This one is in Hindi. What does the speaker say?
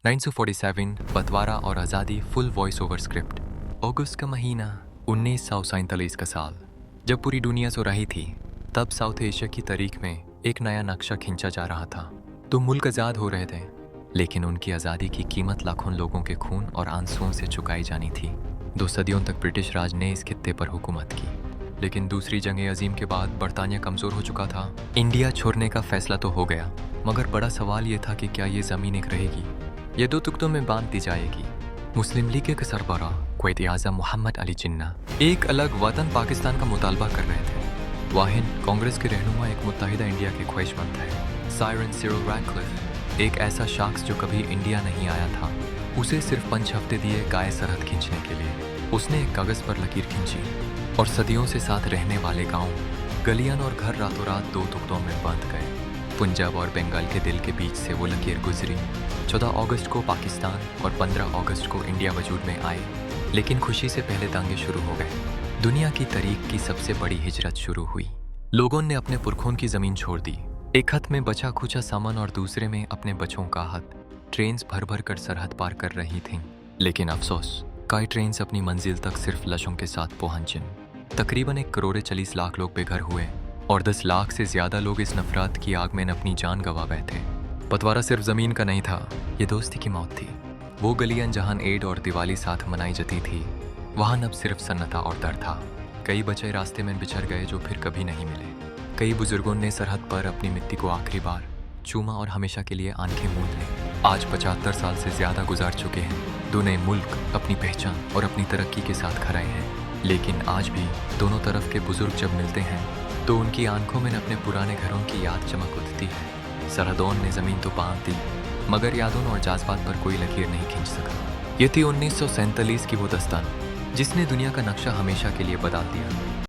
1947 बंटवारा और आज़ादी फुल वॉइस ओवर स्क्रिप्ट। अगस्त का महीना 1947 का साल। जब पूरी दुनिया सो रही थी तब साउथ एशिया की तारीख में एक नया नक्शा खींचा जा रहा था। तो मुल्क आज़ाद हो रहे थे, लेकिन उनकी आज़ादी की कीमत लाखों लोगों के खून और आंसुओं से चुकाई जानी थी। 2 सदियों तक ब्रिटिश राज ने इस खित्ते पर हुकूमत की, लेकिन दूसरी जंग अजीम के बाद बरतानिया कमज़ोर हो चुका था। इंडिया छोड़ने का फैसला तो हो गया, मगर बड़ा सवाल ये था कि क्या ये ज़मीन एक रहेगी, ये 2 टुकड़ों में बांट दी जाएगी। मुस्लिम लीग के सरबराह क्वैती आज़म मोहम्मद अली जिन्ना एक अलग वतन पाकिस्तान का मुतालबा कर रहे थे। वाहिन कांग्रेस के रहनुमा एक मुत्तहिदा इंडिया के ख्वाहिशमंद थे। साइरन सिरिल रैडक्लिफ एक ऐसा शख्स जो कभी इंडिया नहीं आया था, उसे सिर्फ 5 हफ्ते दिए गाय सरहद खींचने के लिए। उसने एक कागज़ पर लकीर खींची और सदियों से साथ रहने वाले गांव, गलियां और घर रातों रात 2 टुकड़ों में बंट गए। पंजाब और बंगाल के दिल के बीच से वो लकीर गुजरी। 14 अगस्त को पाकिस्तान और 15 अगस्त को इंडिया वजूद में आए, लेकिन खुशी से पहले दंगे शुरू हो गए। दुनिया की तारीख की सबसे बड़ी हिजरत शुरू हुई। लोगों ने अपने पुरखों की ज़मीन छोड़ दी। एक हाथ में बचा खुचा सामान और दूसरे में अपने बच्चों का हाथ। ट्रेन्स भर भर कर सरहद पार कर रही थीं, लेकिन अफसोस, कई ट्रेन्स अपनी मंजिल तक सिर्फ लशों के साथ पहुंचीं। तकरीबन 1 करोड़ 40 लाख लोग बेघर हुए और 10 लाख से ज़्यादा लोग इस नफरत की आग में अपनी जान गंवा बैठे। बंटवारा सिर्फ ज़मीन का नहीं था, ये दोस्ती की मौत थी। वो गलियां जहां ईद और दिवाली साथ मनाई जाती थी, वहां अब सिर्फ सन्नाटा और डर था। कई बच्चे रास्ते में बिछड़ गए जो फिर कभी नहीं मिले। कई बुजुर्गों ने सरहद पर अपनी मिट्टी को आखिरी बार चूमा और हमेशा के लिए आंखें मूंद लीं। आज 75 साल से ज़्यादा गुजार चुके हैं। दोनों मुल्क अपनी पहचान और अपनी तरक्की के साथ खड़े हैं, लेकिन आज भी दोनों तरफ के बुजुर्ग जब मिलते हैं तो उनकी आंखों में अपने पुराने घरों की याद चमक उठती है। सरहदों ने ज़मीन तो बांट दी, मगर यादों और जज्बात पर कोई लकीर नहीं खींच सका। ये थी 1947 की वो दास्तान जिसने दुनिया का नक्शा हमेशा के लिए बदल दिया।